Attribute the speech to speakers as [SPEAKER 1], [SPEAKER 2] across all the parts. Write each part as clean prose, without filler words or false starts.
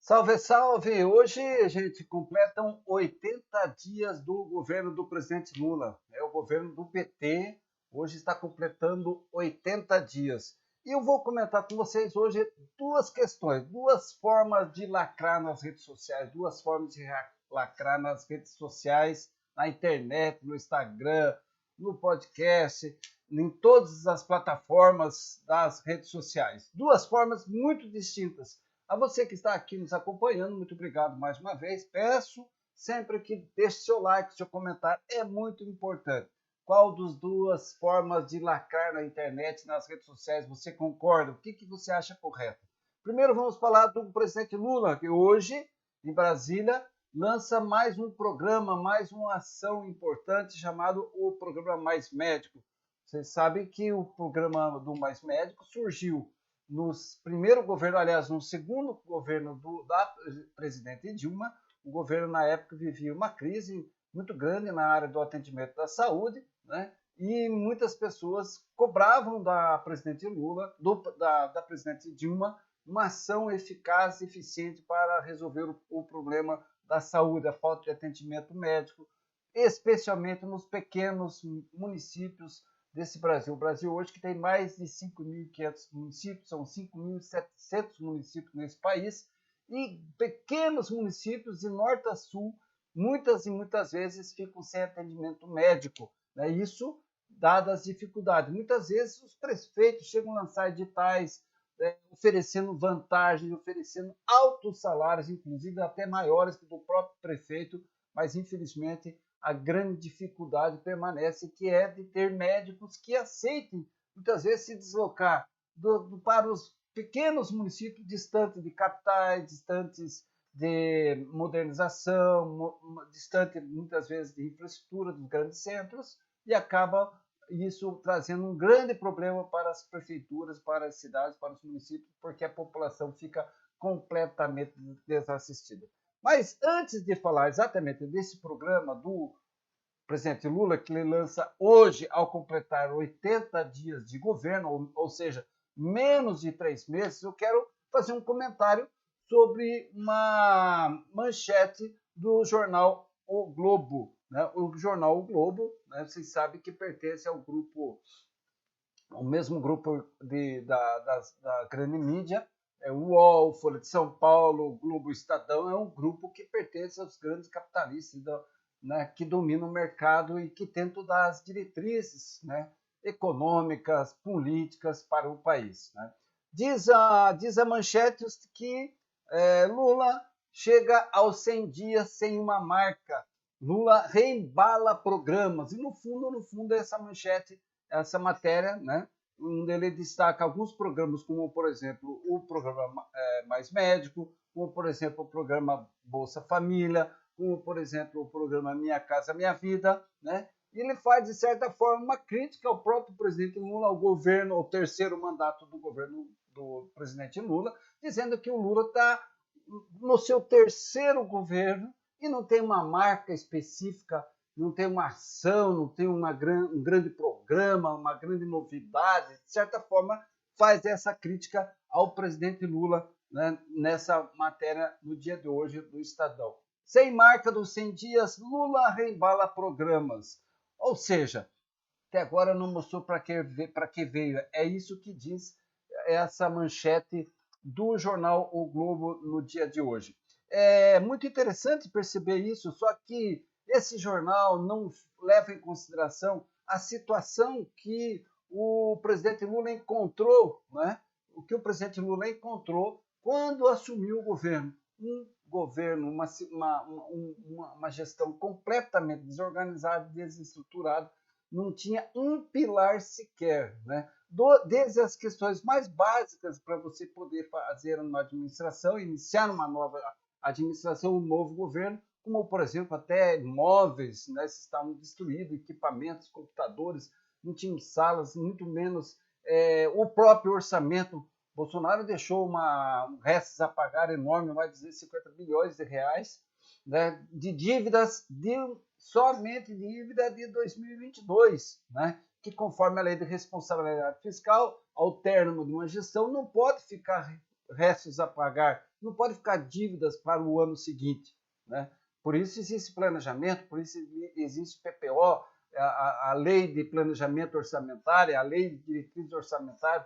[SPEAKER 1] Salve, salve! Hoje a gente completam 80 dias do governo do presidente Lula. É o governo do PT, hoje está completando 80 dias. E eu vou comentar com vocês hoje duas questões, duas formas de lacrar nas redes sociais, duas formas de lacrar nas redes sociais, na internet, no Instagram, no podcast, em todas as plataformas das redes sociais. Duas formas muito distintas. A você que está aqui nos acompanhando, muito obrigado mais uma vez. Peço sempre que deixe seu like, seu comentário, é muito importante. Qual das duas formas de lacrar na internet, nas redes sociais, você concorda? O que você acha correto? Primeiro vamos falar do presidente Lula, que hoje, em Brasília, lança mais um programa, mais uma ação importante chamado o Programa Mais Médico. Vocês sabem que o programa do Mais Médico surgiu no primeiro governo, aliás, no segundo governo da presidente Dilma. O governo, na época, vivia uma crise muito grande na área do atendimento da saúde, né? E muitas pessoas cobravam da presidente Lula, da presidente Dilma, uma ação eficaz e eficiente para resolver o problema da saúde, a falta de atendimento médico, especialmente nos pequenos municípios desse Brasil. O Brasil hoje que tem mais de 5.500 municípios, são 5.700 municípios nesse país, e pequenos municípios de norte a sul, muitas e muitas vezes ficam sem atendimento médico, né? Isso dadas as dificuldades. Muitas vezes os prefeitos chegam a lançar editais, oferecendo vantagens, oferecendo altos salários, inclusive até maiores que do próprio prefeito, mas infelizmente a grande dificuldade permanece, que é de ter médicos que aceitem, muitas vezes, se deslocar para os pequenos municípios distantes de capitais, distantes de modernização, distantes, muitas vezes, de infraestrutura dos grandes centros, e acaba isso trazendo um grande problema para as prefeituras, para as cidades, para os municípios, porque a população fica completamente desassistida. Mas antes de falar exatamente desse programa do presidente Lula, que ele lança hoje ao completar 80 dias de governo, ou seja, menos de 3 meses, eu quero fazer um comentário sobre uma manchete do jornal O Globo. Né? O jornal O Globo, né, vocês sabem que pertence ao grupo, ao mesmo grupo da grande mídia, o UOL, Folha de São Paulo, Globo, Estadão, é um grupo que pertence aos grandes capitalistas, né, que dominam o mercado e que tentam dar as diretrizes, né, econômicas, políticas para o país. Né? Diz a manchete que Lula chega aos 100 dias sem uma marca. Lula reembala programas. E, no fundo, essa manchete, essa matéria, né, onde ele destaca alguns programas, como, por exemplo, o programa Mais Médico, como, por exemplo, o programa Bolsa Família, como, por exemplo, o programa Minha Casa Minha Vida, né? E ele faz, de certa forma, uma crítica ao próprio presidente Lula, ao governo, ao terceiro mandato do governo do presidente Lula, dizendo que o Lula está no seu terceiro governo e não tem uma marca específica, não tem uma ação, não tem um grande programa, uma grande novidade. De certa forma, faz essa crítica ao presidente Lula, né, nessa matéria no dia de hoje do Estadão. Sem marca dos 100 dias, Lula reembala programas. Ou seja, até agora não mostrou para que veio. É isso que diz essa manchete do jornal O Globo no dia de hoje. É muito interessante perceber isso, só que esse jornal não leva em consideração a situação que o presidente Lula encontrou, né? O que o presidente Lula encontrou quando assumiu o governo. Um governo, uma gestão completamente desorganizada, desestruturada, não tinha um pilar sequer, né? Desde as questões mais básicas para você poder fazer uma administração, iniciar uma nova administração, um novo governo, como, por exemplo, até imóveis, né, estavam destruídos, equipamentos, computadores, não tinham salas, muito menos o próprio orçamento. Bolsonaro deixou restos a pagar enorme, mais de 250 bilhões de reais, né, de dívidas, somente dívida de 2022, né, que conforme a lei de responsabilidade fiscal, ao término de uma gestão, não pode ficar restos a pagar, não pode ficar dívidas para o ano seguinte, né? Por isso existe planejamento, por isso existe PPO, a lei de planejamento orçamentário, a lei de diretriz orçamentária,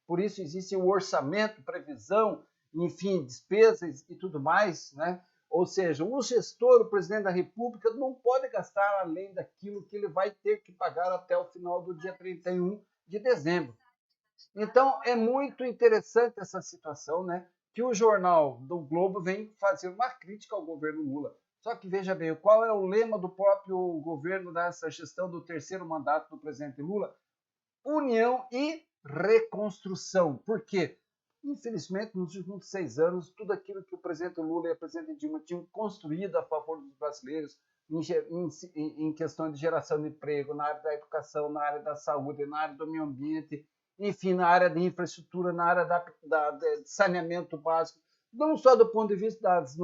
[SPEAKER 1] por isso existe o orçamento, previsão, enfim, despesas e tudo mais, né? Ou seja, o gestor, o presidente da República, não pode gastar além daquilo que ele vai ter que pagar até o final do dia 31 de dezembro. Então, é muito interessante essa situação, né? Que o jornal do Globo vem fazer uma crítica ao governo Lula. Só que veja bem, qual é o lema do próprio governo dessa gestão do terceiro mandato do presidente Lula? União e reconstrução. Por quê? Infelizmente, nos últimos 6 anos, tudo aquilo que o presidente Lula e a presidente Dilma tinham construído a favor dos brasileiros, em questão de geração de emprego, na área da educação, na área da saúde, na área do meio ambiente, enfim, na área de infraestrutura, na área de saneamento básico, não só do ponto de vista dos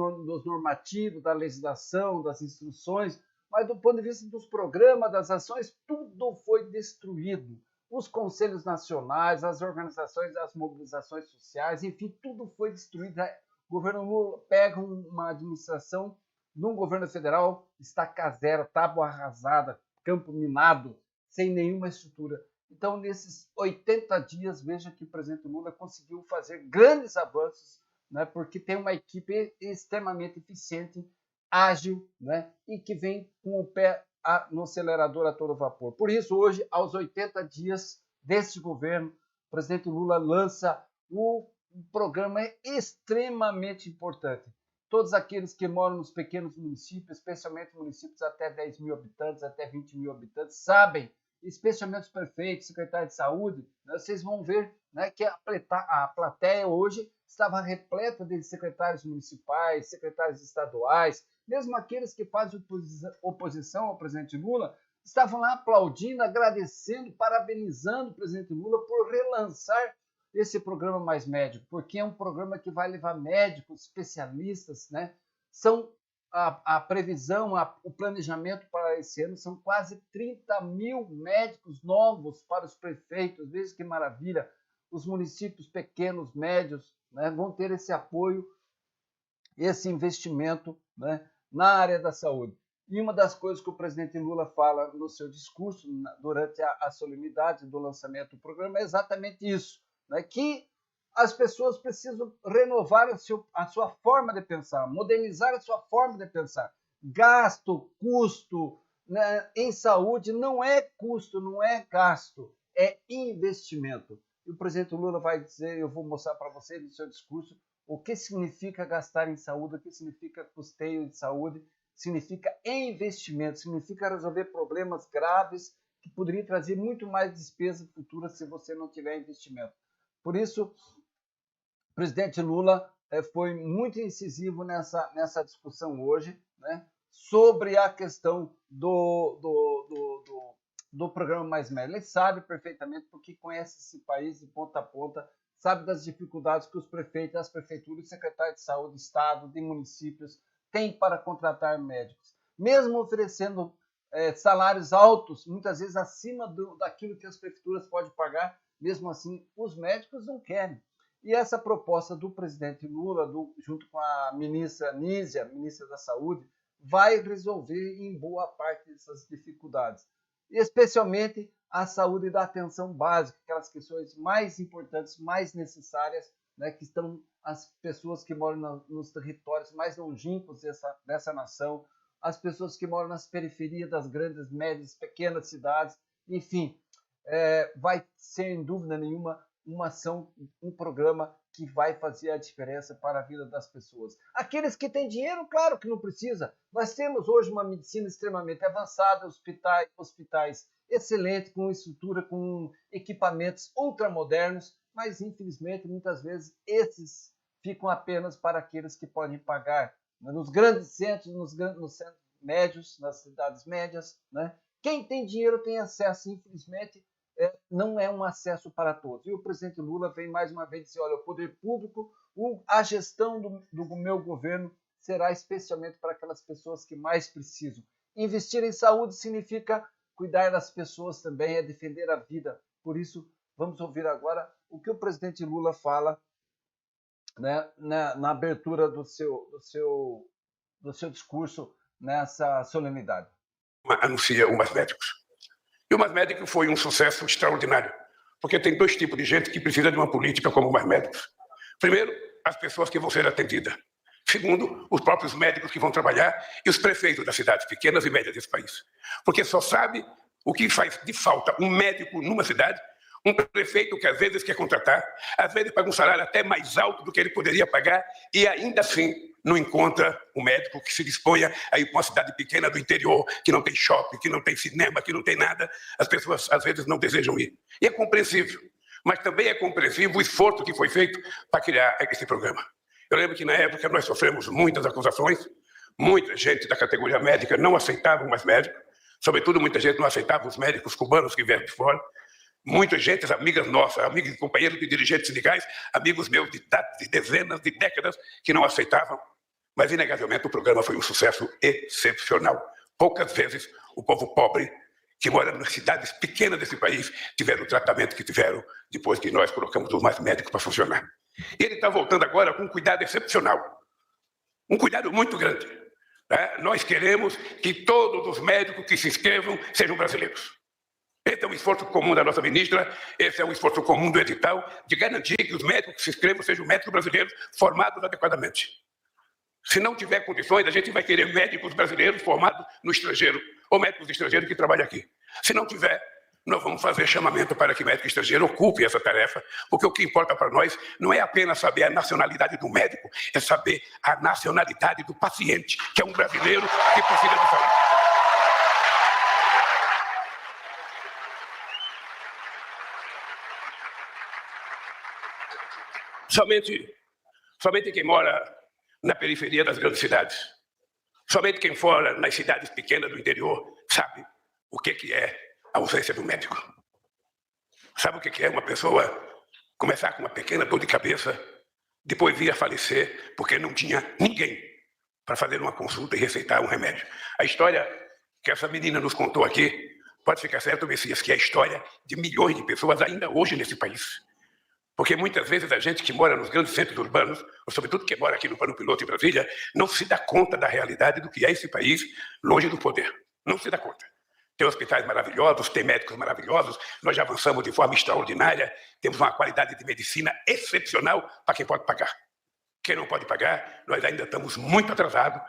[SPEAKER 1] normativos, da legislação, das instruções, mas do ponto de vista dos programas, das ações, tudo foi destruído. Os conselhos nacionais, as organizações, as mobilizações sociais, enfim, tudo foi destruído. O governo Lula pega uma administração num governo federal, estaca zero, tábua arrasada, campo minado, sem nenhuma estrutura. Então, nesses 80 dias, veja que o presidente Lula conseguiu fazer grandes avanços, né, porque tem uma equipe extremamente eficiente, ágil, né, e que vem com o pé no acelerador a todo vapor. Por isso, hoje, aos 80 dias deste governo, o presidente Lula lança um programa extremamente importante. Todos aqueles que moram nos pequenos municípios, especialmente municípios até 10 mil habitantes, até 20 mil habitantes, sabem, especialmente os prefeitos, secretários de saúde, né, vocês vão ver, né, que a plateia hoje estava repleta de secretários municipais, secretários estaduais, mesmo aqueles que fazem oposição ao presidente Lula, estavam lá aplaudindo, agradecendo, parabenizando o presidente Lula por relançar esse programa Mais Médico, porque é um programa que vai levar médicos, especialistas, né? São a previsão, o planejamento para esse ano são quase 30 mil médicos novos para os prefeitos. Veja que maravilha! Os municípios pequenos, médios, né, vão ter esse apoio, esse investimento, né, na área da saúde. E uma das coisas que o presidente Lula fala no seu discurso, durante a solenidade do lançamento do programa, é exatamente isso, né, que as pessoas precisam renovar a sua forma de pensar, modernizar a sua forma de pensar. Gasto, custo, né, em saúde não é custo, não é gasto, é investimento. E o presidente Lula vai dizer, eu vou mostrar para vocês no seu discurso, o que significa gastar em saúde, o que significa custeio de saúde, significa investimento, significa resolver problemas graves que poderiam trazer muito mais despesa futura se você não tiver investimento. Por isso, o presidente Lula foi muito incisivo nessa discussão hoje, né, sobre a questão do programa Mais Médio. Ele sabe perfeitamente, porque conhece esse país de ponta a ponta, sabe das dificuldades que os prefeitos, as prefeituras, secretários de saúde, de estado, de municípios têm para contratar médicos. Mesmo oferecendo salários altos, muitas vezes acima daquilo que as prefeituras podem pagar, mesmo assim, os médicos não querem. E essa proposta do presidente Lula, junto com a ministra Nízia, ministra da Saúde, vai resolver em boa parte dessas dificuldades. Especialmente a saúde da atenção básica, aquelas questões mais importantes, mais necessárias, né, que estão as pessoas que moram nos territórios mais longínquos dessa nação, as pessoas que moram nas periferias das grandes, médias, pequenas cidades, enfim, vai, sem dúvida nenhuma, uma ação, um programa que vai fazer a diferença para a vida das pessoas. Aqueles que têm dinheiro, claro que não precisa. Nós temos hoje uma medicina extremamente avançada, hospitais excelentes, com estrutura, com equipamentos ultramodernos, mas infelizmente muitas vezes esses ficam apenas para aqueles que podem pagar. Nos grandes centros, nos centros médios, nas cidades médias, né? Quem tem dinheiro tem acesso, infelizmente, não é um acesso para todos. E o presidente Lula vem mais uma vez dizer, olha, o poder público, a gestão do meu governo será especialmente para aquelas pessoas que mais precisam. Investir em saúde significa cuidar das pessoas também, é defender a vida. Por isso, vamos ouvir agora o que o presidente Lula fala né, na abertura do seu discurso nessa solenidade.
[SPEAKER 2] Anuncia o Mais Médicos. E o Mais Médicos foi um sucesso extraordinário, porque tem dois tipos de gente que precisa de uma política como o Mais Médicos. Primeiro, as pessoas que vão ser atendidas. Segundo, os próprios médicos que vão trabalhar e os prefeitos das cidades pequenas e médias desse país. Porque só sabe o que faz de falta um médico numa cidade, um prefeito que às vezes quer contratar, às vezes paga um salário até mais alto do que ele poderia pagar e ainda assim não encontra um médico que se disponha a ir para uma cidade pequena do interior, que não tem shopping, que não tem cinema, que não tem nada. As pessoas às vezes não desejam ir. E é compreensível. Mas também é compreensível o esforço que foi feito para criar esse programa. Eu lembro que na época nós sofremos muitas acusações, muita gente da categoria médica não aceitava mais médicos, sobretudo muita gente não aceitava os médicos cubanos que vieram de fora. Muita gente, amigas nossas, amigos e companheiros de dirigentes sindicais, amigos meus de dezenas de décadas que não aceitavam. Mas, inegavelmente, o programa foi um sucesso excepcional. Poucas vezes o povo pobre, que mora nas cidades pequenas desse país, tiveram o tratamento que tiveram depois que nós colocamos os mais médicos para funcionar. E ele está voltando agora com um cuidado excepcional, um cuidado muito grande. Né? Nós queremos que todos os médicos que se inscrevam sejam brasileiros. Esse é um esforço comum da nossa ministra, esse é um esforço comum do edital, de garantir que os médicos que se inscrevam sejam médicos brasileiros formados adequadamente. Se não tiver condições, a gente vai querer médicos brasileiros formados no estrangeiro, ou médicos estrangeiros que trabalham aqui. Se não tiver, nós vamos fazer chamamento para que médico estrangeiro ocupe essa tarefa, porque o que importa para nós não é apenas saber a nacionalidade do médico, é saber a nacionalidade do paciente, que é um brasileiro que precisa de saúde. Somente quem mora na periferia das grandes cidades, somente quem mora nas cidades pequenas do interior sabe o que é a ausência do médico. Sabe o que é uma pessoa começar com uma pequena dor de cabeça, depois vir a falecer porque não tinha ninguém para fazer uma consulta e receitar um remédio. A história que essa menina nos contou aqui, pode ficar certo, Messias, que é a história de milhões de pessoas ainda hoje nesse país. Porque muitas vezes a gente que mora nos grandes centros urbanos, ou sobretudo que mora aqui no Plano Piloto em Brasília, não se dá conta da realidade do que é esse país longe do poder. Não se dá conta. Tem hospitais maravilhosos, tem médicos maravilhosos, nós já avançamos de forma extraordinária, temos uma qualidade de medicina excepcional para quem pode pagar. Quem não pode pagar, nós ainda estamos muito atrasados,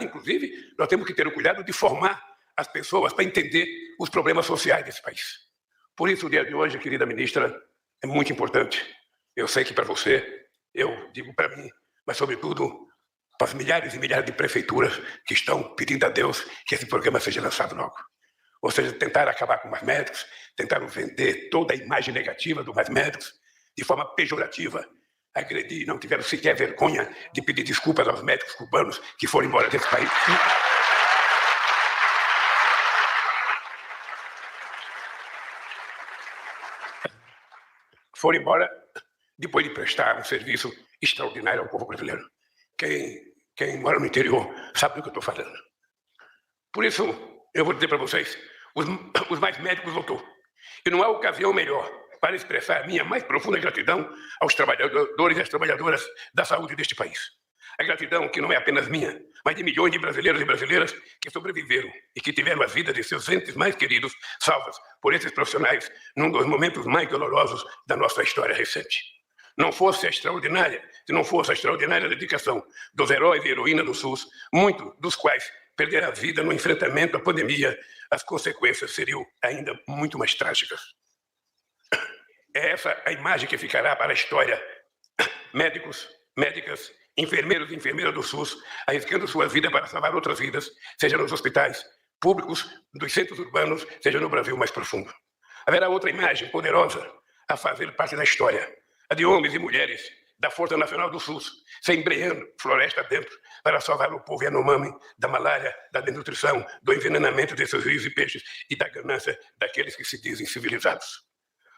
[SPEAKER 2] inclusive, nós temos que ter o cuidado de formar as pessoas para entender os problemas sociais desse país. Por isso, o dia de hoje, querida ministra, é muito importante. Eu sei que para você, eu digo para mim, mas sobretudo para as milhares e milhares de prefeituras que estão pedindo a Deus que esse programa seja lançado logo. Ou seja, tentar acabar com mais médicos, tentaram vender toda a imagem negativa do mais médicos de forma pejorativa, agredir, não tiveram sequer vergonha de pedir desculpas aos médicos cubanos que foram embora desse país. Foram embora depois de prestar um serviço extraordinário ao povo brasileiro. Quem mora no interior sabe do que eu estou falando. Por isso, eu vou dizer para vocês, os mais médicos voltou. E não há ocasião melhor para expressar a minha mais profunda gratidão aos trabalhadores e às trabalhadoras da saúde deste país. A gratidão que não é apenas minha, mas de milhões de brasileiros e brasileiras que sobreviveram e que tiveram as vidas de seus entes mais queridos salvas por esses profissionais num dos momentos mais dolorosos da nossa história recente. Se não fosse a extraordinária dedicação dos heróis e heroínas do SUS, muitos dos quais perderam a vida no enfrentamento à pandemia, as consequências seriam ainda muito mais trágicas. É essa a imagem que ficará para a história. Médicos, médicas, enfermeiros e enfermeiras do SUS, arriscando sua vida para salvar outras vidas, seja nos hospitais públicos, dos centros urbanos, seja no Brasil mais profundo. Haverá outra imagem poderosa a fazer parte da história, a de homens e mulheres da Força Nacional do SUS, se embreando floresta dentro para salvar o povo Yanomami da malária, da desnutrição, do envenenamento desses rios e peixes e da ganância daqueles que se dizem civilizados.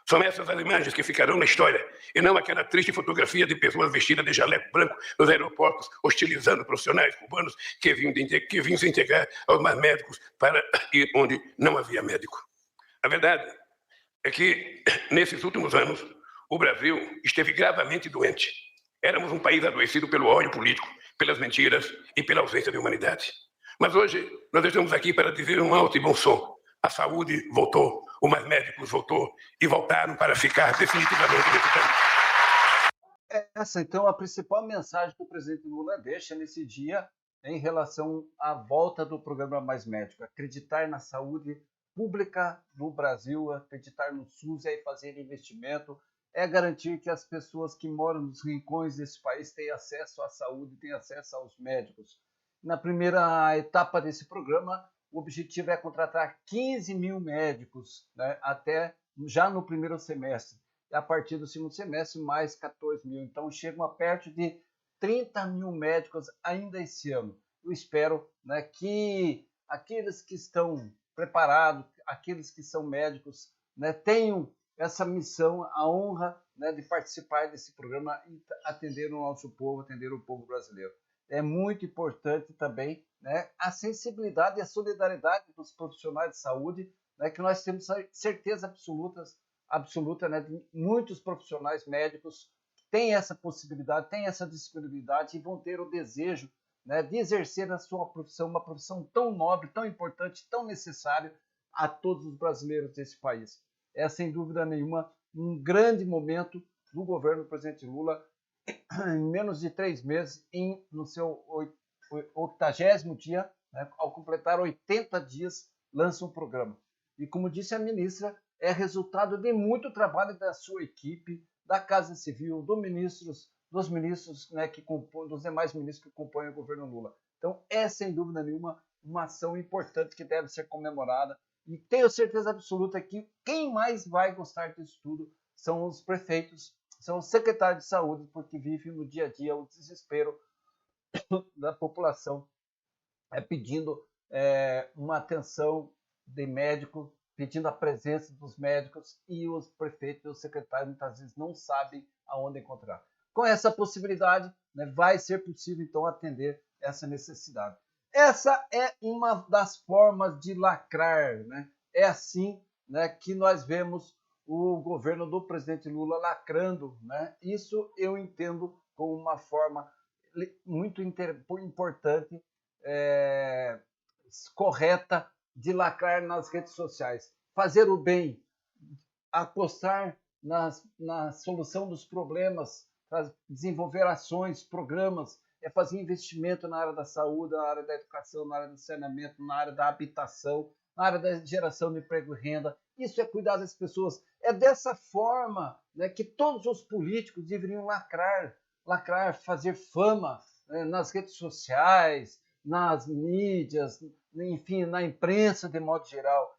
[SPEAKER 2] São essas as imagens que ficarão na história, e não aquela triste fotografia de pessoas vestidas de jaleco branco nos aeroportos, hostilizando profissionais cubanos que vinham se entregar aos mais médicos para ir onde não havia médico. A verdade é que, nesses últimos anos, o Brasil esteve gravemente doente Éramos um país adoecido pelo ódio político, pelas mentiras e pela ausência de humanidade. Mas hoje nós estamos aqui para dizer um alto e bom som. A saúde voltou, o Mais Médicos voltou e voltaram para ficar definitivamente nesse país.
[SPEAKER 1] Essa, então, a principal mensagem que o presidente Lula deixa nesse dia em relação à volta do programa Mais Médico. Acreditar na saúde pública do Brasil, acreditar no SUS e fazer investimento, é garantir que as pessoas que moram nos rincões desse país tenham acesso à saúde, tenham acesso aos médicos. Na primeira etapa desse programa, o objetivo é contratar 15 mil médicos, né, até já no primeiro semestre. E a partir do segundo semestre, mais 14 mil. Então, chegam a perto de 30 mil médicos ainda esse ano. Eu espero, né, que aqueles que estão preparados, aqueles que são médicos, né, tenham essa missão, a honra, né, de participar desse programa e atender o nosso povo, atender o povo brasileiro. É muito importante também, né, a sensibilidade e a solidariedade dos profissionais de saúde, né, que nós temos certeza absoluta, né, de muitos profissionais médicos têm essa possibilidade, têm essa disponibilidade e vão ter o desejo, né, de exercer a sua profissão, uma profissão tão nobre, tão importante, tão necessária a todos os brasileiros desse país. É, sem dúvida nenhuma, um grande momento do governo do presidente Lula, em menos de 3 meses, no seu 80º dia, né, ao completar 80 dias, lança um programa. E como disse a ministra, é resultado de muito trabalho da sua equipe, da Casa Civil, dos ministros, né, dos demais ministros que compõem o governo Lula. Então, é, sem dúvida nenhuma, uma ação importante que deve ser comemorada. E tenho certeza absoluta que quem mais vai gostar disso tudo são os prefeitos, são os secretários de saúde, porque vivem no dia a dia o desespero da população, pedindo uma atenção de médico, pedindo a presença dos médicos, e os prefeitos e os secretários muitas vezes não sabem aonde encontrar. Com essa possibilidade, né, vai ser possível então atender essa necessidade. Essa é uma das formas de lacrar, né? É assim, né, que nós vemos o governo do presidente Lula lacrando, né? Isso eu entendo como uma forma muito importante, correta de lacrar nas redes sociais. Fazer o bem, apostar na solução dos problemas, desenvolver ações, programas, fazer investimento na área da saúde, na área da educação, na área do saneamento, na área da habitação, na área da geração de emprego e renda. Isso é cuidar das pessoas. É dessa forma, né, que todos os políticos deveriam lacrar, fazer fama, né, nas redes sociais, nas mídias, enfim, na imprensa de modo geral.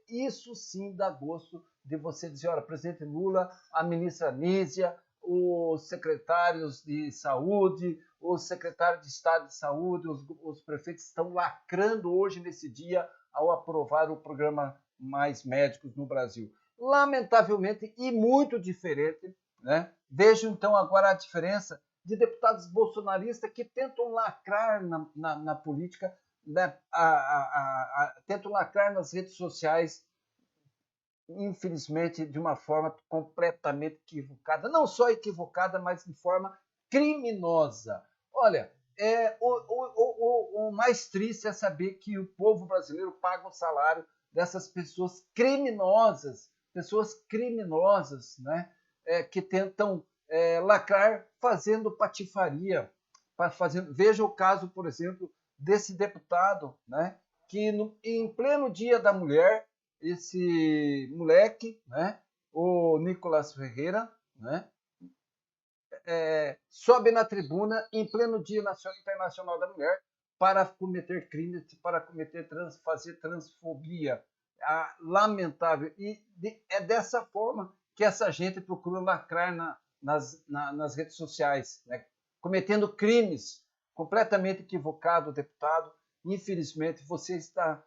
[SPEAKER 1] Isso sim dá gosto de você dizer, olha, presidente Lula, a ministra Nízia, os secretários de saúde, os secretários de Estado de Saúde, os prefeitos estão lacrando hoje nesse dia ao aprovar o programa Mais Médicos no Brasil. Lamentavelmente e muito diferente, né? Vejo então agora a diferença de deputados bolsonaristas que tentam lacrar na política, né? Tentam lacrar nas redes sociais, infelizmente, de uma forma completamente equivocada. Não só equivocada, mas de forma criminosa. Olha, o mais triste é saber que o povo brasileiro paga o salário dessas pessoas criminosas, né? Que tentam lacrar fazendo patifaria. Veja o caso, por exemplo, desse deputado, né? Que em pleno Dia da Mulher, esse moleque, né, o Nicolas Ferreira, né, sobe na tribuna em pleno Dia Internacional da Mulher para cometer crimes, para fazer transfobia. Lamentável. E é dessa forma que essa gente procura lacrar nas redes sociais, né, cometendo crimes completamente equivocados, deputado. Infelizmente, você está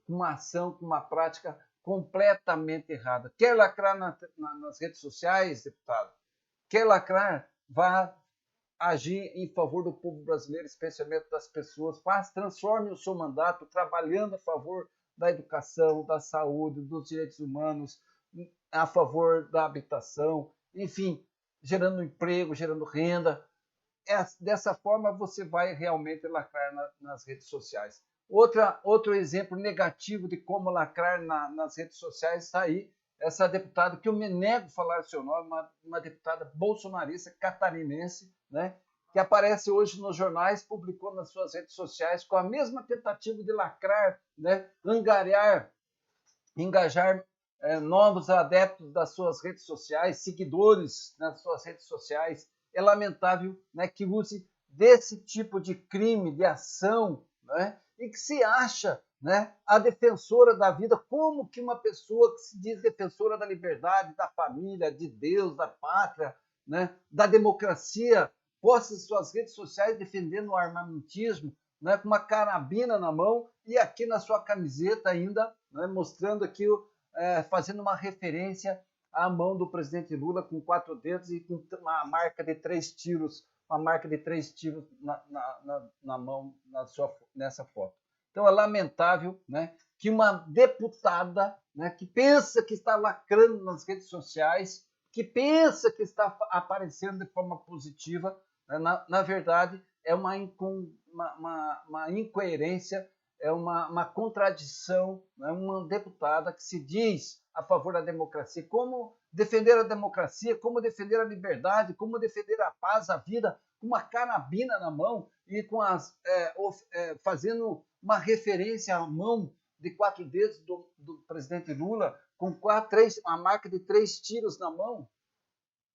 [SPEAKER 1] com uma ação, com uma prática completamente errada. Quer lacrar nas redes sociais, deputado? Quer lacrar? Vá agir em favor do povo brasileiro, especialmente das pessoas. Transforme o seu mandato trabalhando a favor da educação, da saúde, dos direitos humanos, a favor da habitação, enfim, gerando emprego, gerando renda. Dessa forma, você vai realmente lacrar nas redes sociais. Outro exemplo negativo de como lacrar nas redes sociais está aí, essa deputada, que eu me nego a falar seu nome, uma deputada bolsonarista catarinense, né, que aparece hoje nos jornais, publicou nas suas redes sociais com a mesma tentativa de lacrar, né, engajar novos adeptos das suas redes sociais, seguidores nas suas redes sociais. É lamentável, né, que use desse tipo de crime, de ação, né, e que se acha, né, a defensora da vida. Como que uma pessoa que se diz defensora da liberdade, da família, de Deus, da pátria, né, da democracia, posta em suas redes sociais defendendo o armamentismo, né, com uma carabina na mão e aqui na sua camiseta ainda, né, mostrando aqui, fazendo uma referência à mão do presidente Lula com 4 dedos e com uma marca de 3 tiros, na mão nessa foto. Então é lamentável, né, que uma deputada, né, que pensa que está lacrando nas redes sociais, que pensa que está aparecendo de forma positiva, né, na verdade é uma incoerência, é uma contradição, né? Uma deputada que se diz a favor da democracia. Como defender a democracia, como defender a liberdade, como defender a paz, a vida, com uma carabina na mão e fazendo uma referência à mão de 4 dedos do presidente Lula, com uma marca de 3 tiros na mão.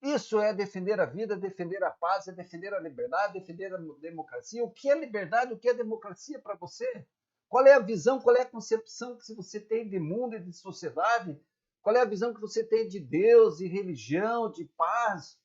[SPEAKER 1] Isso é defender a vida, defender a paz, é defender a liberdade, defender a democracia. O que é liberdade, o que é democracia para você? Qual é a visão, qual é a concepção que você tem de mundo e de sociedade? Qual é a visão que você tem de Deus, de religião, de paz?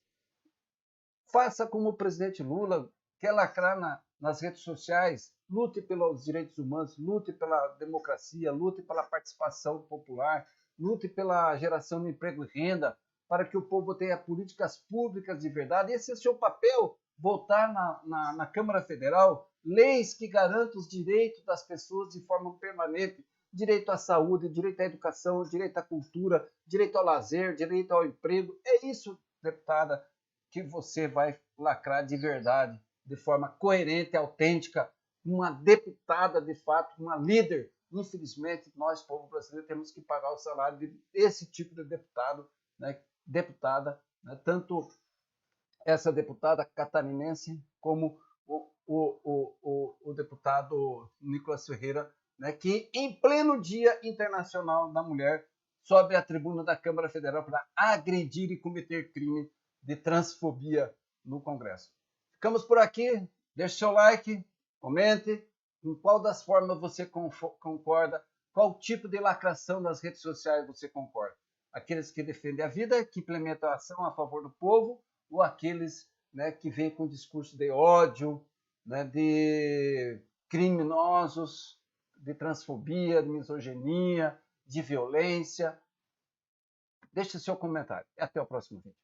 [SPEAKER 1] Faça como o presidente Lula, quer lacrar nas redes sociais, lute pelos direitos humanos, lute pela democracia, lute pela participação popular, lute pela geração de emprego e renda, para que o povo tenha políticas públicas de verdade. Esse é o seu papel, votar na Câmara Federal leis que garantam os direitos das pessoas de forma permanente, direito à saúde, direito à educação, direito à cultura, direito ao lazer, direito ao emprego. É isso, deputada, que você vai lacrar de verdade, de forma coerente, autêntica, uma deputada de fato, uma líder. Infelizmente, nós, povo brasileiro, temos que pagar o salário desse tipo de deputado, né? Deputada, né? Tanto essa deputada catarinense como o deputado Nicolas Ferreira, né? Que em pleno Dia Internacional da Mulher sobe à tribuna da Câmara Federal para agredir e cometer crime de transfobia no Congresso. Ficamos por aqui. Deixe seu like, comente em qual das formas você concorda, qual tipo de lacração das redes sociais você concorda. Aqueles que defendem a vida, que implementam a ação a favor do povo, ou aqueles, né, que vêm com discurso de ódio, né, de criminosos, de transfobia, de misoginia, de violência. Deixe seu comentário. E até o próximo vídeo.